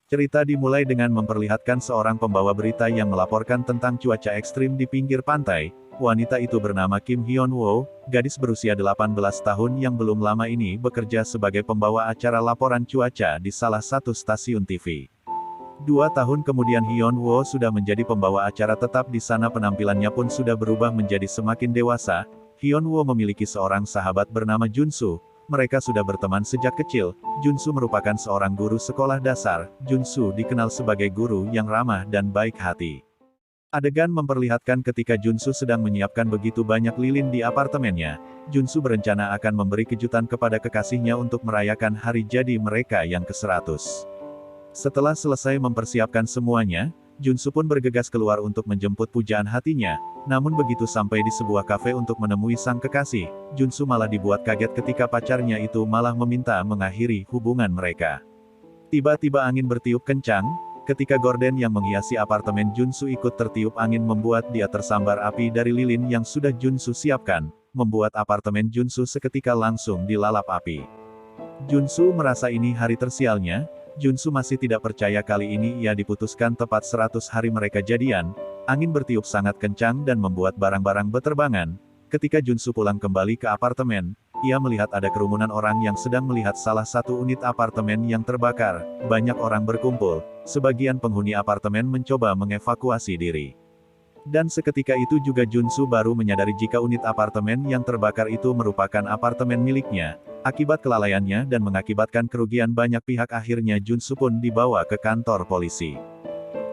Cerita dimulai dengan memperlihatkan seorang pembawa berita yang melaporkan tentang cuaca ekstrim di pinggir pantai. Wanita itu bernama Kim Hyun-woo, gadis berusia 18 tahun yang belum lama ini bekerja sebagai pembawa acara laporan cuaca di salah satu stasiun TV. 2 tahun kemudian Hyun-woo sudah menjadi pembawa acara tetap di sana, penampilannya pun sudah berubah menjadi semakin dewasa. Hyun-woo memiliki seorang sahabat bernama Junsu. Mereka sudah berteman sejak kecil. Junsu merupakan seorang guru sekolah dasar. Junsu dikenal sebagai guru yang ramah dan baik hati. Adegan memperlihatkan ketika Junsu sedang menyiapkan begitu banyak lilin di apartemennya. Junsu berencana akan memberi kejutan kepada kekasihnya untuk merayakan hari jadi mereka yang ke-100. Setelah selesai mempersiapkan semuanya, Junsu pun bergegas keluar untuk menjemput pujaan hatinya. Namun begitu sampai di sebuah kafe untuk menemui sang kekasih, Junsu malah dibuat kaget ketika pacarnya itu malah meminta mengakhiri hubungan mereka. Tiba-tiba angin bertiup kencang, ketika gorden yang menghiasi apartemen Junsu ikut tertiup angin membuat dia tersambar api dari lilin yang sudah Junsu siapkan, membuat apartemen Junsu seketika langsung dilalap api. Junsu merasa ini hari tersialnya. Junsu masih tidak percaya kali ini ia diputuskan tepat 100 hari mereka jadian. Angin bertiup sangat kencang dan membuat barang-barang beterbangan. Ketika Junsu pulang kembali ke apartemen, ia melihat ada kerumunan orang yang sedang melihat salah satu unit apartemen yang terbakar. Banyak orang berkumpul. Sebagian penghuni apartemen mencoba mengevakuasi diri. Dan seketika itu juga Junsu baru menyadari jika unit apartemen yang terbakar itu merupakan apartemen miliknya. Akibat kelalaiannya dan mengakibatkan kerugian banyak pihak, akhirnya Junsu pun dibawa ke kantor polisi.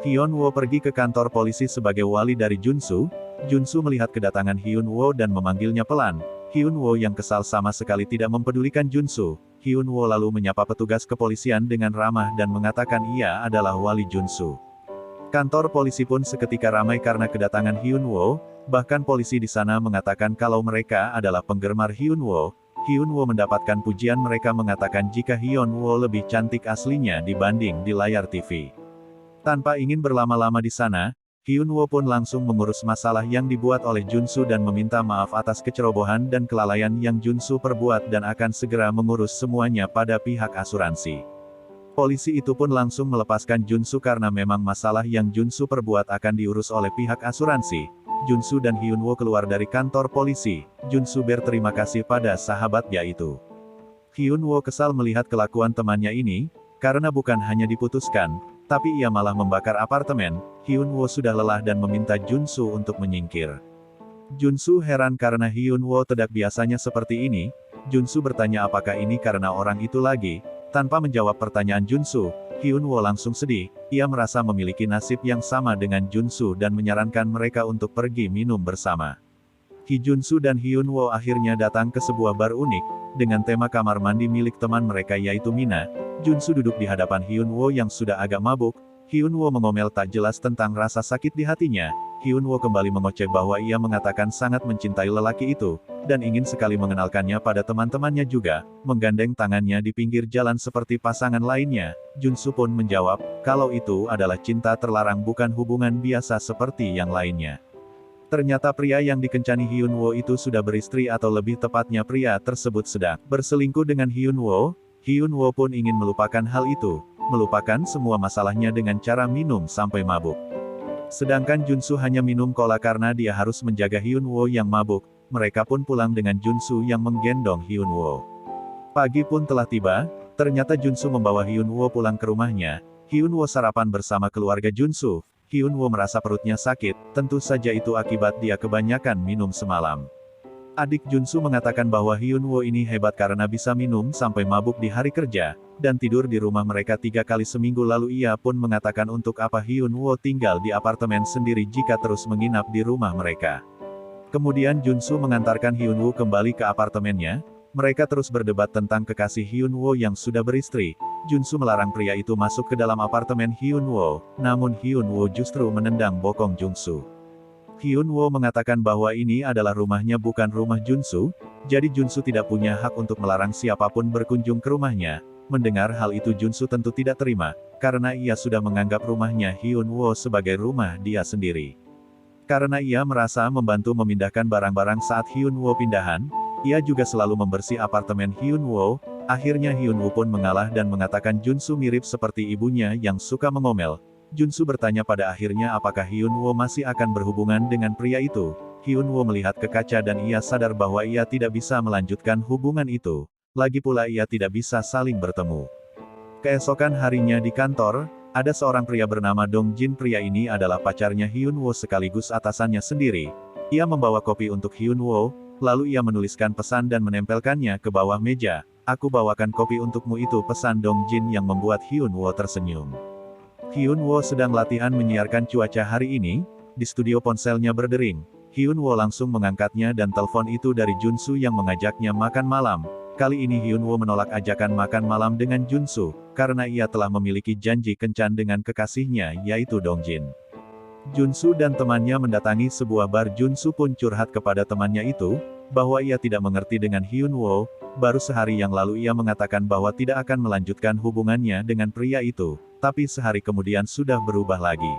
Hyun-woo pergi ke kantor polisi sebagai wali dari Junsu. Junsu melihat kedatangan Hyun-woo dan memanggilnya pelan. Hyun-woo yang kesal sama sekali tidak mempedulikan Junsu. Hyun-woo lalu menyapa petugas kepolisian dengan ramah dan mengatakan ia adalah wali Junsu. Kantor polisi pun seketika ramai karena kedatangan Hyun-woo. Bahkan polisi di sana mengatakan kalau mereka adalah penggemar Hyun-woo. Hyun-woo mendapatkan pujian, mereka mengatakan jika Hyun-woo lebih cantik aslinya dibanding di layar TV. Tanpa ingin berlama-lama di sana, Hyun-woo pun langsung mengurus masalah yang dibuat oleh Junsu dan meminta maaf atas kecerobohan dan kelalaian yang Junsu perbuat dan akan segera mengurus semuanya pada pihak asuransi. Polisi itu pun langsung melepaskan Junsu karena memang masalah yang Junsu perbuat akan diurus oleh pihak asuransi. Junsu dan Hyun-woo keluar dari kantor polisi. Junsu berterima kasih pada sahabatnya itu. Hyun-woo kesal melihat kelakuan temannya ini, karena bukan hanya diputuskan, tapi ia malah membakar apartemen. Hyun-woo sudah lelah dan meminta Junsu untuk menyingkir. Junsu heran karena Hyun-woo tidak biasanya seperti ini. Junsu bertanya apakah ini karena orang itu lagi. Tanpa menjawab pertanyaan Junsu, Hyun-woo langsung sedih. Ia merasa memiliki nasib yang sama dengan Junsu dan menyarankan mereka untuk pergi minum bersama. Junsu dan Hyun-woo akhirnya datang ke sebuah bar unik, dengan tema kamar mandi milik teman mereka yaitu Mina. Junsu duduk di hadapan Hyun-woo yang sudah agak mabuk. Hyun-woo mengomel tak jelas tentang rasa sakit di hatinya. Hyun-woo kembali mengoceh bahwa ia mengatakan sangat mencintai lelaki itu, dan ingin sekali mengenalkannya pada teman-temannya juga, menggandeng tangannya di pinggir jalan seperti pasangan lainnya. Junsu pun menjawab, kalau itu adalah cinta terlarang bukan hubungan biasa seperti yang lainnya. Ternyata pria yang dikencani Hyun-woo itu sudah beristri atau lebih tepatnya pria tersebut sedang berselingkuh dengan Hyun-woo. Hyun-woo pun ingin melupakan hal itu, melupakan semua masalahnya dengan cara minum sampai mabuk. Sedangkan Junsu hanya minum cola karena dia harus menjaga Hyun-woo yang mabuk. Mereka pun pulang dengan Junsu yang menggendong Hyun-woo. Pagi pun telah tiba, ternyata Junsu membawa Hyun-woo pulang ke rumahnya. Hyun-woo sarapan bersama keluarga Junsu. Hyun-woo merasa perutnya sakit, tentu saja itu akibat dia kebanyakan minum semalam. Adik Junsu mengatakan bahwa Hyun-woo ini hebat karena bisa minum sampai mabuk di hari kerja, dan tidur di rumah mereka 3 kali seminggu. Lalu ia pun mengatakan untuk apa Hyun-woo tinggal di apartemen sendiri jika terus menginap di rumah mereka. Kemudian Junsu mengantarkan Hyun-woo kembali ke apartemennya. Mereka terus berdebat tentang kekasih Hyun-woo yang sudah beristri. Junsu melarang pria itu masuk ke dalam apartemen Hyun-woo, namun Hyun-woo justru menendang bokong Junsu. Hyun-woo mengatakan bahwa ini adalah rumahnya bukan rumah Junsu, jadi Junsu tidak punya hak untuk melarang siapapun berkunjung ke rumahnya. Mendengar hal itu Junsu tentu tidak terima, karena ia sudah menganggap rumahnya Hyun-woo sebagai rumah dia sendiri. Karena ia merasa membantu memindahkan barang-barang saat Hyun-woo pindahan, ia juga selalu membersih apartemen Hyun-woo. Akhirnya Hyun-woo pun mengalah dan mengatakan Junsu mirip seperti ibunya yang suka mengomel. Junsu bertanya pada akhirnya apakah Hyun-woo masih akan berhubungan dengan pria itu. Hyun-woo melihat ke kaca dan ia sadar bahwa ia tidak bisa melanjutkan hubungan itu. Lagi pula ia tidak bisa saling bertemu. Keesokan harinya di kantor, ada seorang pria bernama Dong Jin. Pria ini adalah pacarnya Hyun-woo sekaligus atasannya sendiri. Ia membawa kopi untuk Hyun-woo, lalu ia menuliskan pesan dan menempelkannya ke bawah meja. Aku bawakan kopi untukmu, itu pesan Dong Jin yang membuat Hyun-woo tersenyum. Hyun-woo sedang latihan menyiarkan cuaca hari ini, di studio ponselnya berdering. Hyun-woo langsung mengangkatnya dan telepon itu dari Junsu yang mengajaknya makan malam. Kali ini Hyun-woo menolak ajakan makan malam dengan Junsu, karena ia telah memiliki janji kencan dengan kekasihnya yaitu Dong Jin. Junsu dan temannya mendatangi sebuah bar. Junsu pun curhat kepada temannya itu, bahwa ia tidak mengerti dengan Hyun-woo. Baru sehari yang lalu ia mengatakan bahwa tidak akan melanjutkan hubungannya dengan pria itu, tapi sehari kemudian sudah berubah lagi.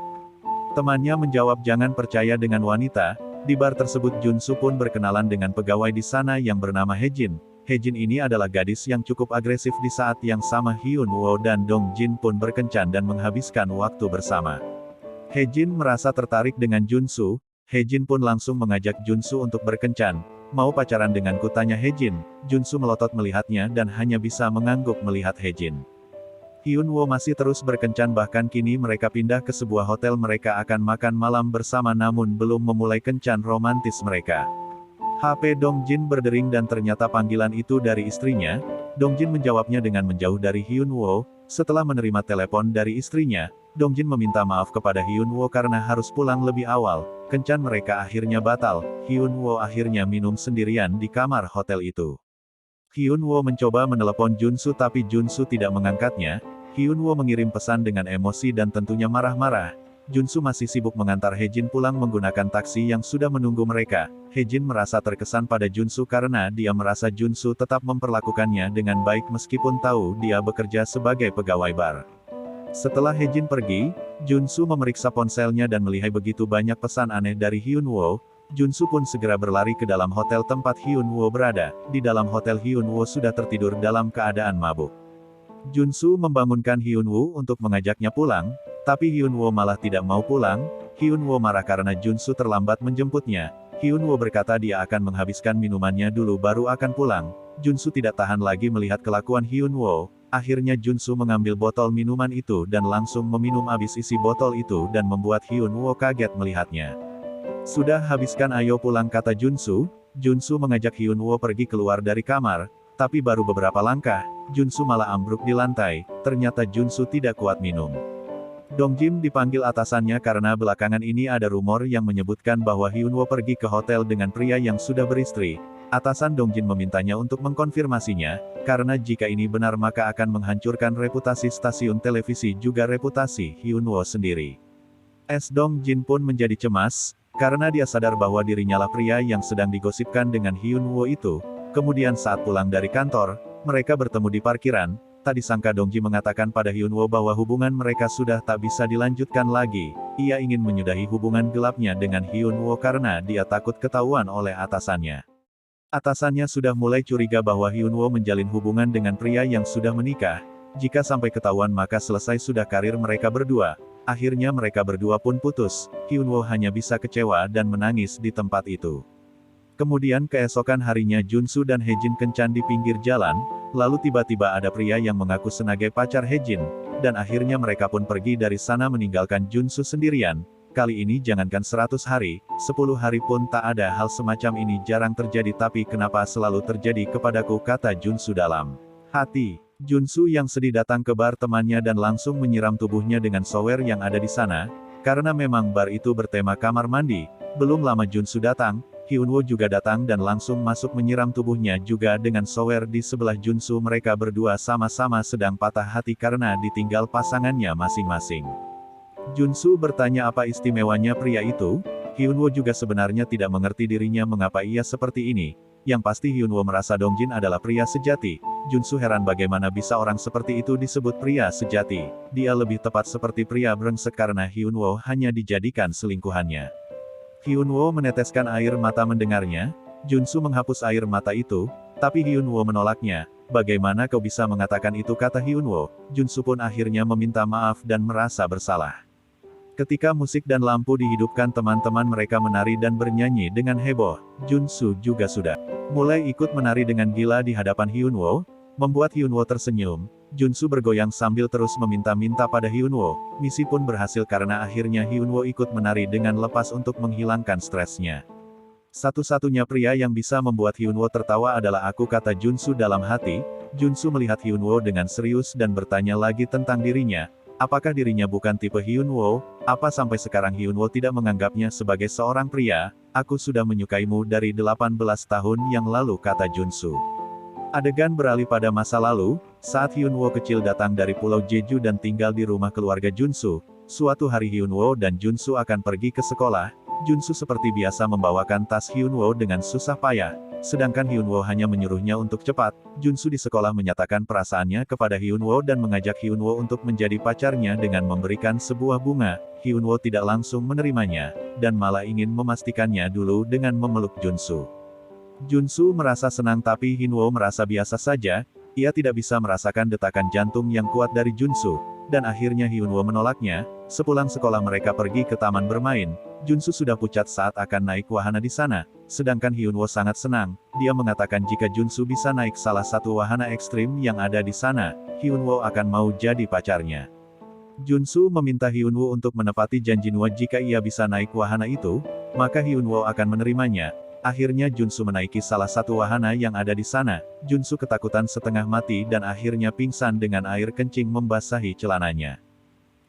Temannya menjawab jangan percaya dengan wanita. Di bar tersebut Junsu pun berkenalan dengan pegawai di sana yang bernama Hejin. Hejin ini adalah gadis yang cukup agresif. Di saat yang sama Hyun-woo dan Dong Jin pun berkencan dan menghabiskan waktu bersama. Hejin merasa tertarik dengan Junsu. Hejin pun langsung mengajak Junsu untuk berkencan. Mau pacaran denganku, tanya Hejin. Junsu melotot melihatnya dan hanya bisa mengangguk melihat Hejin. Hyun-woo masih terus berkencan, bahkan kini mereka pindah ke sebuah hotel. Mereka akan makan malam bersama namun belum memulai kencan romantis mereka. HP Dong Jin berdering dan ternyata panggilan itu dari istrinya. Dong Jin menjawabnya dengan menjauh dari Hyun-woo. Setelah menerima telepon dari istrinya, Dong Jin meminta maaf kepada Hyun-woo karena harus pulang lebih awal. Kencan mereka akhirnya batal. Hyun-woo akhirnya minum sendirian di kamar hotel itu. Hyun-woo mencoba menelepon Junsu tapi Junsu tidak mengangkatnya. Hyun-woo mengirim pesan dengan emosi dan tentunya marah-marah. Junsu masih sibuk mengantar Hejin pulang menggunakan taksi yang sudah menunggu mereka. Hejin merasa terkesan pada Junsu karena dia merasa Junsu tetap memperlakukannya dengan baik meskipun tahu dia bekerja sebagai pegawai bar. Setelah Hejin pergi, Junsu memeriksa ponselnya dan melihat begitu banyak pesan aneh dari Hyun-woo. Junsu pun segera berlari ke dalam hotel tempat Hyun-woo berada. Di dalam hotel Hyun-woo sudah tertidur dalam keadaan mabuk. Junsu membangunkan Hyun-woo untuk mengajaknya pulang, tapi Hyun-woo malah tidak mau pulang. Hyun-woo marah karena Junsu terlambat menjemputnya. Hyun-woo berkata dia akan menghabiskan minumannya dulu baru akan pulang. Junsu tidak tahan lagi melihat kelakuan Hyun-woo. Akhirnya Junsu mengambil botol minuman itu dan langsung meminum habis isi botol itu dan membuat Hyun-woo kaget melihatnya. Sudah habiskan, ayo pulang, kata Junsu. Junsu mengajak Hyun-woo pergi keluar dari kamar, tapi baru beberapa langkah, Junsu malah ambruk di lantai. Ternyata Junsu tidak kuat minum. Dong Jin dipanggil atasannya karena belakangan ini ada rumor yang menyebutkan bahwa Hyun-woo pergi ke hotel dengan pria yang sudah beristri. Atasan Dong Jin memintanya untuk mengkonfirmasinya, karena jika ini benar maka akan menghancurkan reputasi stasiun televisi juga reputasi Hyun-woo sendiri. Dong Jin pun menjadi cemas, karena dia sadar bahwa dirinya lah pria yang sedang digosipkan dengan Hyun-woo itu. Kemudian saat pulang dari kantor, mereka bertemu di parkiran. Tak disangka Dong Jin mengatakan pada Hyun-woo bahwa hubungan mereka sudah tak bisa dilanjutkan lagi. Ia ingin menyudahi hubungan gelapnya dengan Hyun-woo karena dia takut ketahuan oleh atasannya. Atasannya sudah mulai curiga bahwa Hyun-woo menjalin hubungan dengan pria yang sudah menikah. Jika sampai ketahuan maka selesai sudah karir mereka berdua. Akhirnya mereka berdua pun putus. Hyun-woo hanya bisa kecewa dan menangis di tempat itu. Kemudian keesokan harinya Junsu dan Hejin kencan di pinggir jalan, lalu tiba-tiba ada pria yang mengaku sebagai pacar Hejin, dan akhirnya mereka pun pergi dari sana meninggalkan Junsu sendirian. Kali ini jangankan 100 hari, 10 hari pun tak ada hal semacam ini jarang terjadi, tapi kenapa selalu terjadi kepadaku, kata Junsu dalam hati. Junsu yang sedih datang ke bar temannya dan langsung menyiram tubuhnya dengan shower yang ada di sana, karena memang bar itu bertema kamar mandi. Belum lama Junsu datang, Hyun-woo juga datang dan langsung masuk menyiram tubuhnya juga dengan shower di sebelah Junsu. Mereka berdua sama-sama sedang patah hati karena ditinggal pasangannya masing-masing. Junsu bertanya apa istimewanya pria itu. Hyun-woo juga sebenarnya tidak mengerti dirinya mengapa ia seperti ini. Yang pasti Hyun-woo merasa Dong Jin adalah pria sejati. Junsu heran bagaimana bisa orang seperti itu disebut pria sejati. Dia lebih tepat seperti pria brengsek karena Hyun-woo hanya dijadikan selingkuhannya. Hyun-woo meneteskan air mata mendengarnya. Junsu menghapus air mata itu. Tapi Hyunwoo menolaknya. Bagaimana kau bisa mengatakan itu, kata Hyunwoo. Junsu pun akhirnya meminta maaf dan merasa bersalah. Ketika musik dan lampu dihidupkan, teman-teman mereka menari dan bernyanyi dengan heboh. Junsu juga sudah mulai ikut menari dengan gila di hadapan Hyunwoo, membuat Hyunwoo tersenyum. Junsu bergoyang sambil terus meminta-minta pada Hyunwoo. Misi pun berhasil karena akhirnya Hyunwoo ikut menari dengan lepas untuk menghilangkan stresnya. Satu-satunya pria yang bisa membuat Hyunwoo tertawa adalah aku, kata Junsu dalam hati. Junsu melihat Hyunwoo dengan serius dan bertanya lagi tentang dirinya. Apakah dirinya bukan tipe Hyunwoo? Apa sampai sekarang Hyunwoo tidak menganggapnya sebagai seorang pria? Aku sudah menyukaimu dari 18 tahun yang lalu, kata Junsu. Adegan beralih pada masa lalu, saat Hyunwoo kecil datang dari Pulau Jeju dan tinggal di rumah keluarga Junsu. Suatu hari Hyunwoo dan Junsu akan pergi ke sekolah. Junsu seperti biasa membawakan tas Hyunwoo dengan susah payah, sedangkan Hyunwoo hanya menyuruhnya untuk cepat. Junsu di sekolah menyatakan perasaannya kepada Hyunwoo dan mengajak Hyunwoo untuk menjadi pacarnya dengan memberikan sebuah bunga. Hyunwoo tidak langsung menerimanya, dan malah ingin memastikannya dulu dengan memeluk Junsu. Junsu merasa senang tapi Hyunwoo merasa biasa saja. Ia tidak bisa merasakan detakan jantung yang kuat dari Junsu, dan akhirnya Hyunwoo menolaknya. Sepulang sekolah mereka pergi ke taman bermain. Junsu sudah pucat saat akan naik wahana di sana, sedangkan Hyunwoo sangat senang. Dia mengatakan jika Junsu bisa naik salah satu wahana ekstrim yang ada di sana, Hyunwoo akan mau jadi pacarnya. Junsu meminta Hyunwoo untuk menepati janjinya. Jika ia bisa naik wahana itu, maka Hyunwoo akan menerimanya. Akhirnya Junsu menaiki salah satu wahana yang ada di sana. Junsu ketakutan setengah mati dan akhirnya pingsan dengan air kencing membasahi celananya.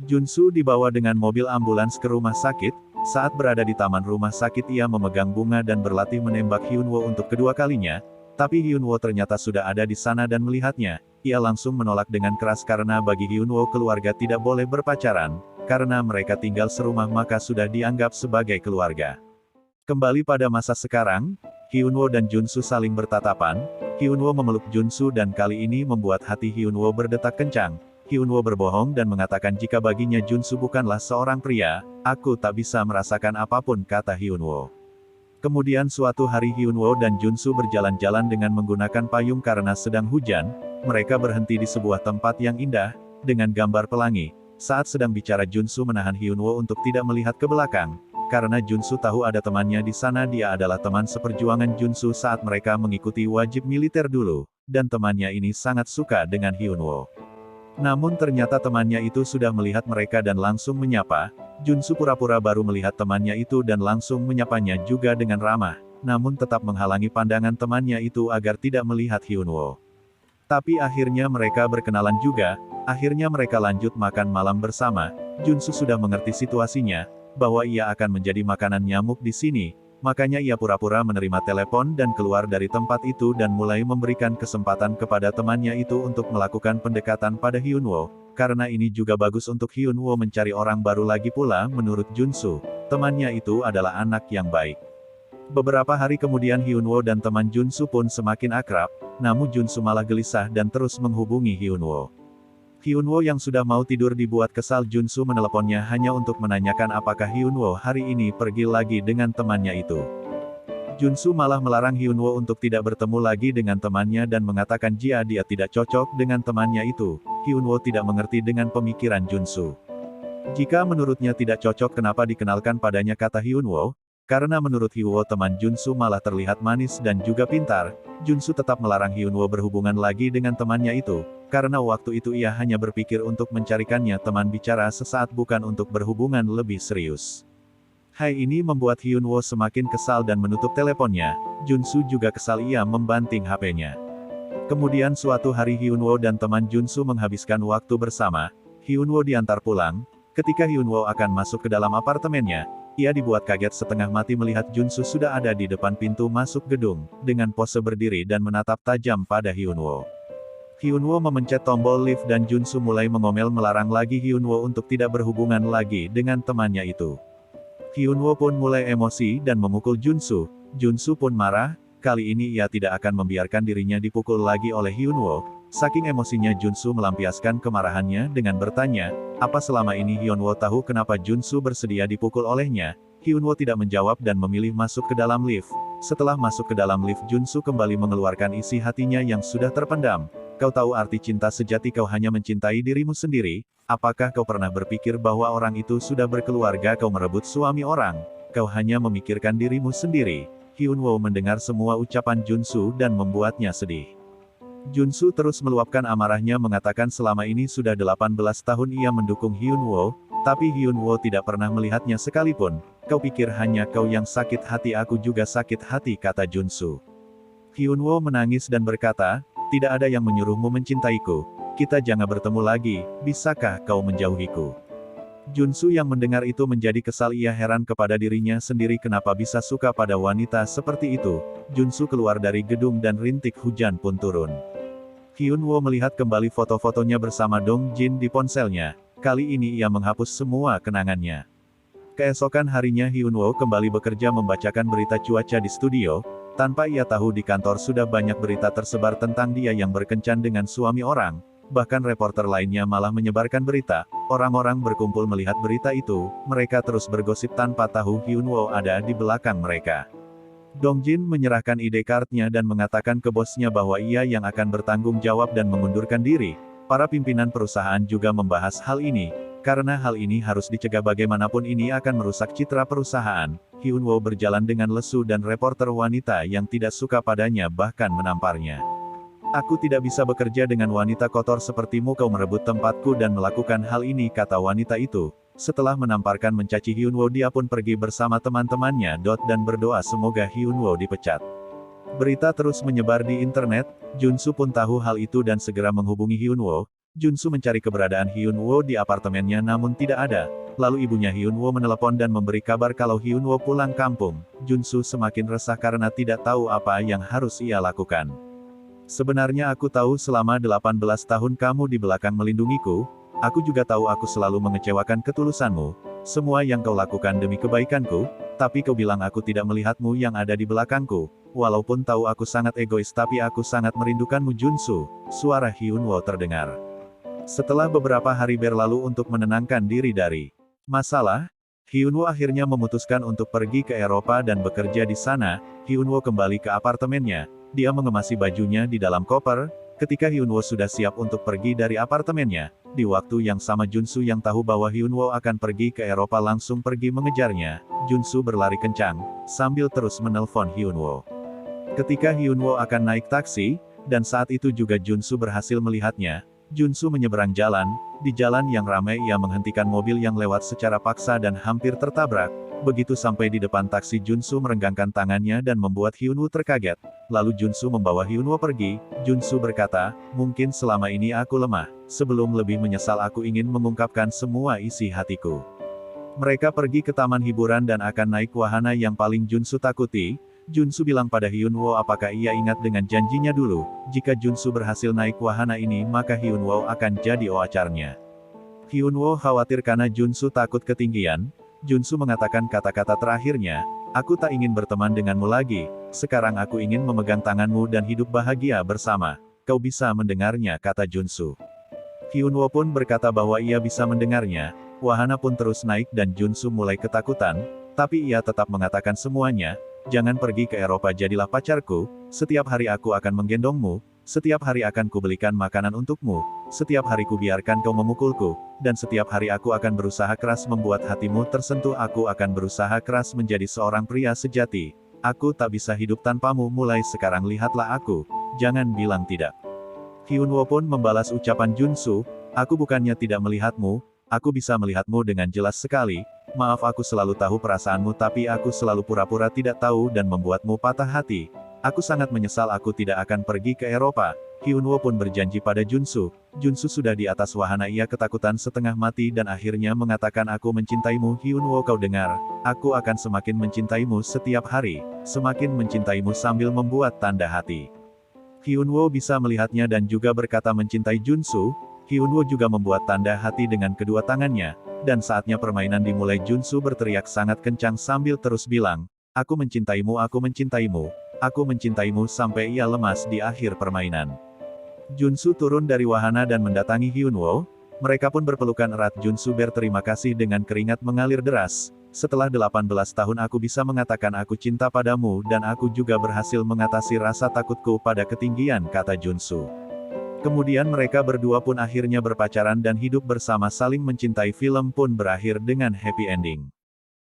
Junsu dibawa dengan mobil ambulans ke rumah sakit. Saat berada di taman rumah sakit, ia memegang bunga dan berlatih menembak Hyunwoo untuk kedua kalinya. Tapi Hyunwoo ternyata sudah ada di sana dan melihatnya. Ia langsung menolak dengan keras karena bagi Hyunwoo keluarga tidak boleh berpacaran. Karena mereka tinggal serumah maka sudah dianggap sebagai keluarga. Kembali pada masa sekarang, Hyunwoo dan Junsu saling bertatapan. Hyunwoo memeluk Junsu dan kali ini membuat hati Hyunwoo berdetak kencang. Hyunwoo berbohong dan mengatakan jika baginya Junsu bukanlah seorang pria. Aku tak bisa merasakan apapun, kata Hyunwoo. Kemudian suatu hari Hyunwoo dan Junsu berjalan-jalan dengan menggunakan payung karena sedang hujan. Mereka berhenti di sebuah tempat yang indah, dengan gambar pelangi. Saat sedang bicara Junsu menahan Hyunwoo untuk tidak melihat ke belakang. Karena Junsu tahu ada temannya di sana, dia adalah teman seperjuangan Junsu saat mereka mengikuti wajib militer dulu, dan temannya ini sangat suka dengan Hyunwoo. Namun ternyata temannya itu sudah melihat mereka dan langsung menyapa. Junsu pura-pura baru melihat temannya itu dan langsung menyapanya juga dengan ramah, namun tetap menghalangi pandangan temannya itu agar tidak melihat Hyunwoo. Tapi akhirnya mereka berkenalan juga. Akhirnya mereka lanjut makan malam bersama. Junsu sudah mengerti situasinya, bahwa ia akan menjadi makanan nyamuk di sini, makanya ia pura-pura menerima telepon dan keluar dari tempat itu dan mulai memberikan kesempatan kepada temannya itu untuk melakukan pendekatan pada Hyunwoo, karena ini juga bagus untuk Hyunwoo mencari orang baru lagi pula. Menurut Junsu, temannya itu adalah anak yang baik. Beberapa hari kemudian Hyunwoo dan teman Junsu pun semakin akrab, namun Junsu malah gelisah dan terus menghubungi Hyunwoo. Hyunwoo yang sudah mau tidur dibuat kesal. Junsu meneleponnya hanya untuk menanyakan apakah Hyunwoo hari ini pergi lagi dengan temannya itu. Junsu malah melarang Hyunwoo untuk tidak bertemu lagi dengan temannya dan mengatakan jika dia tidak cocok dengan temannya itu. Hyunwoo tidak mengerti dengan pemikiran Junsu. Jika menurutnya tidak cocok, kenapa dikenalkan padanya, kata Hyunwoo. Karena menurut Hyunwoo teman Junsu malah terlihat manis dan juga pintar. Junsu tetap melarang Hyunwoo berhubungan lagi dengan temannya itu, karena waktu itu ia hanya berpikir untuk mencarikannya teman bicara sesaat bukan untuk berhubungan lebih serius. Hal ini membuat Hyunwoo semakin kesal dan menutup teleponnya. Junsu juga kesal, ia membanting HP-nya. Kemudian suatu hari Hyunwoo dan teman Junsu menghabiskan waktu bersama. Hyunwoo diantar pulang. Ketika Hyunwoo akan masuk ke dalam apartemennya, ia dibuat kaget setengah mati melihat Junsu sudah ada di depan pintu masuk gedung, dengan pose berdiri dan menatap tajam pada Hyunwoo. Hyunwoo memencet tombol lift dan Junsu mulai mengomel melarang lagi Hyunwoo untuk tidak berhubungan lagi dengan temannya itu. Hyunwoo pun mulai emosi dan memukul Junsu. Junsu pun marah, kali ini ia tidak akan membiarkan dirinya dipukul lagi oleh Hyunwoo. Saking emosinya Junsu melampiaskan kemarahannya dengan bertanya, apa selama ini Hyunwoo tahu kenapa Junsu bersedia dipukul olehnya? Hyunwoo tidak menjawab dan memilih masuk ke dalam lift. Setelah masuk ke dalam lift, Junsu kembali mengeluarkan isi hatinya yang sudah terpendam. Kau tahu arti cinta sejati, kau hanya mencintai dirimu sendiri. Apakah kau pernah berpikir bahwa orang itu sudah berkeluarga, kau merebut suami orang? Kau hanya memikirkan dirimu sendiri. Hyunwoo mendengar semua ucapan Junsu dan membuatnya sedih. Junsu terus meluapkan amarahnya mengatakan selama ini sudah 18 tahun ia mendukung Hyunwoo, tapi Hyunwoo tidak pernah melihatnya sekalipun. Kau pikir hanya kau yang sakit hati, aku juga sakit hati, kata Junsu. Hyunwoo menangis dan berkata, tidak ada yang menyuruhmu mencintaiku. Kita jangan bertemu lagi, bisakah kau menjauhiku? Junsu yang mendengar itu menjadi kesal, ia heran kepada dirinya sendiri kenapa bisa suka pada wanita seperti itu. Junsu keluar dari gedung dan rintik hujan pun turun. Hyunwoo melihat kembali foto-fotonya bersama Dong Jin di ponselnya. Kali ini ia menghapus semua kenangannya. Keesokan harinya Hyunwoo kembali bekerja membacakan berita cuaca di studio. Tanpa ia tahu di kantor sudah banyak berita tersebar tentang dia yang berkencan dengan suami orang. Bahkan reporter lainnya malah menyebarkan berita. Orang-orang berkumpul melihat berita itu, mereka terus bergosip tanpa tahu Hyunwoo ada di belakang mereka. Dong Jin menyerahkan ID card-nya dan mengatakan ke bosnya bahwa ia yang akan bertanggung jawab dan mengundurkan diri. Para pimpinan perusahaan juga membahas hal ini, karena hal ini harus dicegah, bagaimanapun ini akan merusak citra perusahaan. Hyunwoo berjalan dengan lesu dan reporter wanita yang tidak suka padanya bahkan menamparnya. Aku tidak bisa bekerja dengan wanita kotor sepertimu, kau merebut tempatku dan melakukan hal ini, kata wanita itu. Setelah menamparkan mencaci Hyunwoo, dia pun pergi bersama teman-temannya dan berdoa semoga Hyunwoo dipecat. Berita terus menyebar di internet, Junsu pun tahu hal itu dan segera menghubungi Hyunwoo. Junsu mencari keberadaan Hyunwoo di apartemennya namun tidak ada. Lalu ibunya Hyunwoo menelepon dan memberi kabar kalau Hyunwoo pulang kampung. Junsu semakin resah karena tidak tahu apa yang harus ia lakukan. Sebenarnya aku tahu selama 18 tahun kamu di belakang melindungiku. Aku juga tahu aku selalu mengecewakan ketulusanmu. Semua yang kau lakukan demi kebaikanku, tapi kau bilang aku tidak melihatmu yang ada di belakangku. Walaupun tahu aku sangat egois, tapi aku sangat merindukanmu, Junsu. Suara Hyunwoo terdengar. Setelah beberapa hari berlalu untuk menenangkan diri dari masalah, Hyunwoo akhirnya memutuskan untuk pergi ke Eropa dan bekerja di sana. Hyunwoo kembali ke apartemennya. Dia mengemasi bajunya di dalam koper. Ketika Hyunwoo sudah siap untuk pergi dari apartemennya, di waktu yang sama Junsu yang tahu bahwa Hyunwoo akan pergi ke Eropa langsung pergi mengejarnya. Junsu berlari kencang, sambil terus menelpon Hyunwoo. Ketika Hyunwoo akan naik taksi, dan saat itu juga Junsu berhasil melihatnya, Junsu menyeberang jalan. Di jalan yang ramai ia menghentikan mobil yang lewat secara paksa dan hampir tertabrak. Begitu sampai di depan taksi, Junsu merenggangkan tangannya dan membuat Hyunwoo terkaget. Lalu Junsu membawa Hyunwoo pergi. Junsu berkata, mungkin selama ini aku lemah. Sebelum lebih menyesal aku ingin mengungkapkan semua isi hatiku. Mereka pergi ke taman hiburan dan akan naik wahana yang paling Junsu takuti. Junsu bilang pada Hyunwoo apakah ia ingat dengan janjinya dulu. Jika Junsu berhasil naik wahana ini maka Hyunwoo akan jadi oacarnya. Hyunwoo khawatir karena Junsu takut ketinggian. Junsu mengatakan kata-kata terakhirnya, aku tak ingin berteman denganmu lagi, sekarang aku ingin memegang tanganmu dan hidup bahagia bersama. Kau bisa mendengarnya, kata Junsu. Hyunwoo pun berkata bahwa ia bisa mendengarnya. Wahana pun terus naik dan Junsu mulai ketakutan, tapi ia tetap mengatakan semuanya, jangan pergi ke Eropa, jadilah pacarku, setiap hari aku akan menggendongmu, setiap hari akan kubelikan makanan untukmu, setiap hari kubiarkan kau memukulku, dan setiap hari aku akan berusaha keras membuat hatimu tersentuh, aku akan berusaha keras menjadi seorang pria sejati. Aku tak bisa hidup tanpamu, mulai sekarang lihatlah aku, jangan bilang tidak. Hyunwoo pun membalas ucapan Junsu, aku bukannya tidak melihatmu, aku bisa melihatmu dengan jelas sekali, maaf aku selalu tahu perasaanmu tapi aku selalu pura-pura tidak tahu dan membuatmu patah hati. Aku sangat menyesal aku tidak akan pergi ke Eropa. Hyunwoo pun berjanji pada Junsu. Junsu sudah di atas wahana, ia ketakutan setengah mati dan akhirnya mengatakan aku mencintaimu. Hyunwoo, kau dengar, aku akan semakin mencintaimu setiap hari, semakin mencintaimu, sambil membuat tanda hati. Hyunwoo bisa melihatnya dan juga berkata mencintai Junsu. Hyunwoo juga membuat tanda hati dengan kedua tangannya, dan saatnya permainan dimulai. Junsu berteriak sangat kencang sambil terus bilang, aku mencintaimu, aku mencintaimu. Aku mencintaimu, sampai ia lemas di akhir permainan. Junsu turun dari wahana dan mendatangi Hyunwoo. Mereka pun berpelukan erat. Junsu berterima kasih dengan keringat mengalir deras. Setelah 18 tahun aku bisa mengatakan aku cinta padamu dan aku juga berhasil mengatasi rasa takutku pada ketinggian, kata Junsu. Kemudian mereka berdua pun akhirnya berpacaran dan hidup bersama saling mencintai. Film pun berakhir dengan happy ending.